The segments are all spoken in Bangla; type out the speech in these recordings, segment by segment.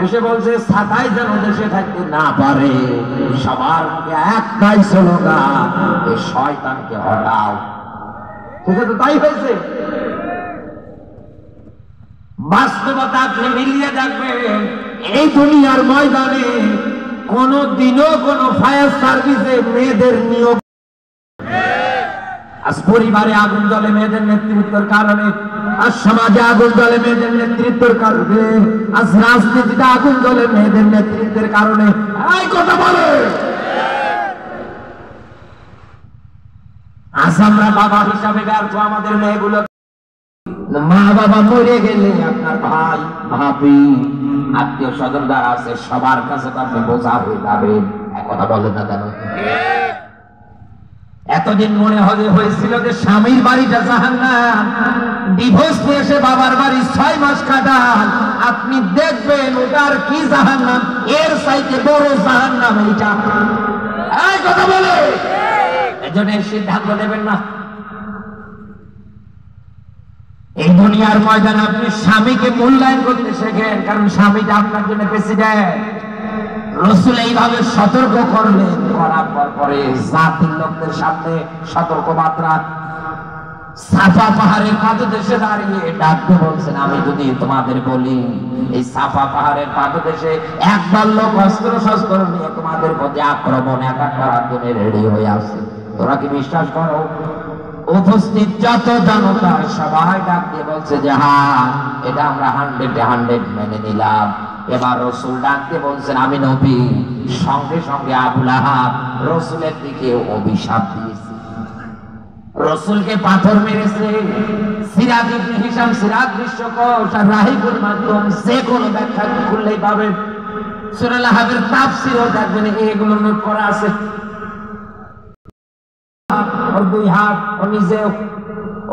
এসে বলছে ছাতাই যেন দেশে থাকতে না পারে, সবার একটাই স্লোগান, এই শয়তানকে হটাও। সেটা তো তাই হয়েছে। বাস্তবতা আপনি মিলিয়ে দেখবেন, এই দুনিয়ার ময়দানে কোনদিনও কোন ফায়ার সার্ভিসে মেয়েদের নিয়োগ, আজ পরিবারে আগুন জ্বলে মেয়েদের নেতৃত্বের কারণে, আজ সমাজে আগুন জ্বলে মেয়েদের নেতৃত্বের কারণে, আজ রাজনীতিতে আগুন জ্বলে মেয়েদের নেতৃত্বের কারণে। এই কথা বলে আজ আমরা বাবা হিসাবে ব্যর্থ। আমাদের মেয়েগুলো, মা বাবা মরে গেলে আপনার ভাই ভাবি আত্মীয় স্বজন যারা আছে সবার কাছে তো আপনি বোঝা হয়ে যাবেন। কথা বলেন না কেন? এতদিন মনে হয়েছিল যে স্বামীর বাড়িটা জাহান্নাম, ডিভোর্স নিয়ে এসে বাবার বাড়ি 6 মাস কাটান, আপনি দেখবেন ওটার কি জাহান্নাম, এর চাইতে বড় জাহান্নাম এইটা। এই কথা বলে এজন্য সিদ্ধান্ত নেবেন না। এই দুনিয়ার ময়দানে আপনি স্বামীকে মূল্যায়ন করতে শেখেন, কারণ স্বামীটা আপনার জন্য প্রেসিডেন্ট। রাসূল এইভাবে সতর্ক করলেন, করার পরে জাতির লোকদের সামনে সতর্ক বার্তা। সাফা পাহাড়ের পাদদেশে দাঁড়িয়ে ডাকতে বলছেন, আমি যদি তোমাদের বলি এই সাফা পাহাড়ের পাদদেশে একদল লোক অস্ত্র শস্ত্র নিয়ে তোমাদের প্রতি আক্রমণ অ্যাটাক করার জন্য রেডি হয়ে আছে, তোরা কি বিশ্বাস করো? উপস্থিত যত জনতা সবাই ডাক দিয়ে বলছে যে হ্যাঁ, এটা আমরা 100 মেনে নিলাম। এবার রাসূল ডাক দিয়ে বলছেন, আমি নবী। সঙ্গে সঙ্গে আবু লাহাব রাসূলের দিকে অভিশাপ দিয়েছে, রাসূলকে পাথর মেরেছে। সিরাজ ইবনে হিশাম সিরাজ বিশ্বকোষ আর রাহিবুল মাকতুম যে কোনো ব্যাখ্যা খুললেই পাবেন। সূরা লাহাবের তাফসীরও দেখবেন এগুলো নোট করা আছে। ওর 2 হাত, ও নিজেও,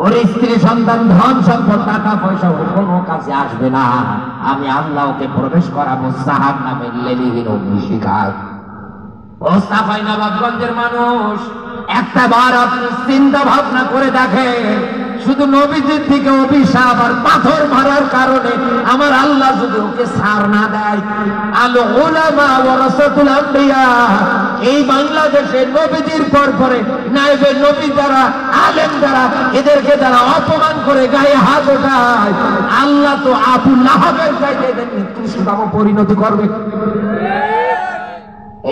ওর স্ত্রী সন্তান ধন সম্পদ টাকা পয়সা কোনো কাজে আসবে না। আমি আল্লাহ ওকে প্রবেশ করাবো জাহান্নামের লেলিহীন অগ্নিশিখায়। ও সাফাই নবাবগঞ্জের মানুষ, একটা বার আপনি চিন্তা ভাবনা করে দেখেন, শুধু নবীজির থেকে অভিশাপ আর পাথর মারার কারণে আমার আল্লাহ যদি ওকে ছাড় না দেয়। আল উলামা ওয়ারাসাতুল আম্বিয়া, এই বাংলাদেশে নবীজির পরে নায়েবে নবী যারা, আলেম যারা, এদেরকে যারা অপমান করে গায়ে হাত ওঠায়, আল্লাহ তো আবু লাহাবের চাইতে এদের নিকৃষ্টতম পরিণতি করবে।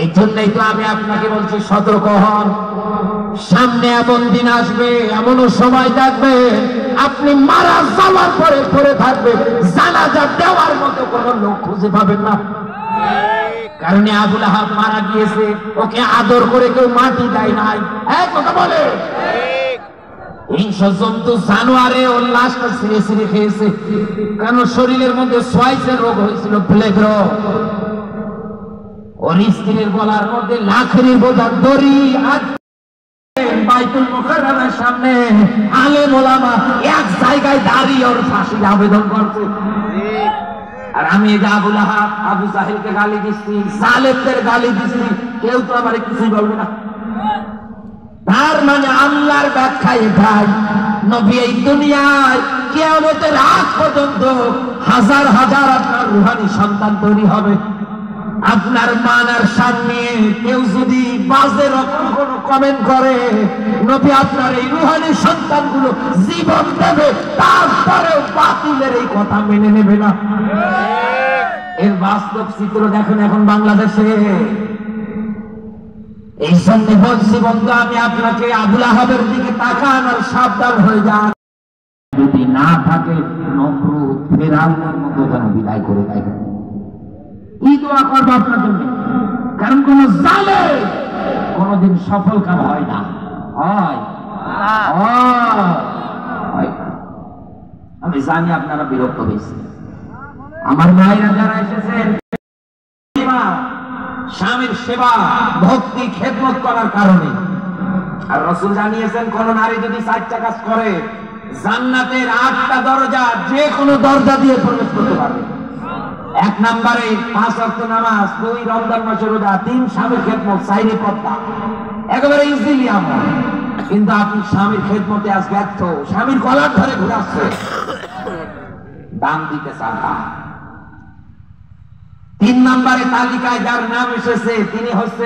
এই জন্যই তো আমি আপনাকে বলছি সতর্ক হন। সামনে এমন দিন আসবে, এমনও সময় থাকবে আপনি মারা যাওয়ার পরে পড়ে থাকবে, জানাজা দেওয়ার মতো কোন লোক খুঁজে পাবেন না। কারণ আবু লাহাব মারা গিয়েছে, ওকে আদর করে কেউ মাটি দেয় নাই। এক কথা বলে হিংস্র জন্তু জানোয়ারে ওর লাশটা ছিঁড়ে ছিঁড়ে খেয়েছে, কারণ শরীরের মধ্যে সোয়াইসের রোগ হয়েছিল, প্লেগ রোগ। ওর স্ত্রীর গলার মধ্যে লাখের বোঝা দড়ি, আর বাইতুল মুকাররমের সামনে আলেম ওলামা এক জায়গায় দাঁড়িয়ে ওর ফাঁসির আবেদন করছে। আর আমি এই যে আবু লাহাব আবু জাহেলকে গালি দিচ্ছি, জালেমদের গালি দিচ্ছি, কেউ তো আমার কিছুই বলবে না। তার মানে আল্লাহর ব্যাখ্যা এটাই, নবী এই দুনিয়ায় কিয়ামতের আগ পর্যন্ত হাজার হাজার আপনার রূহানি সন্তান তৈরি হবে। আপনার মানার সামনে কেউ যদি বাজে রকম কোন কমেন্ট করে, নবী আপনার এই রূহানি সন্তানগুলো জীবন দেবে, তারপরেও বাতিলের এই কথা মেনে নেবে না। এর বাস্তব চিত্র দেখেন এখন বাংলাদেশে। এই জন্য বলছি বন্ধু, আমি আপনাকে আবু লাহাবের দিকে তাকান আর সাবধান হয়ে যান। যদি না থাকে নমরুদ ফেরাউনের মতো যেন বিদায় করে দেয়। কি দোয়া করবো আপনার জন্য, কারণ কোন জালেম কোনদিন সফল কাম হয় না। আমি জানি আপনারা বিরক্ত হয়েছে। আমার ভাইরা যারা এসেছেন স্বামীর সেবা ভক্তি খেদমত করার কারণে, আর রাসূল জানিয়েছেন কোন নারী যদি 4টা কাজ করে জান্নাতের 8টা দরজা যে কোনো দরজা দিয়ে প্রবেশ করতে পারবে। 1 নম্বরে 5 ওয়াক্ত নামাজ, 2 রমজান মাসের রোজা, 3 স্বামীর খেদমত, 4 পর্দা, একেবারে ইজিলি আমরা। কিন্তু আপনি স্বামীর খেদমতে আজ ব্যর্থ, স্বামীর গলার ধরে ঘুরাচ্ছে, দাম দিতে চান না। 3 নম্বরে তালিকায় যার নাম এসেছে তিনি হচ্ছে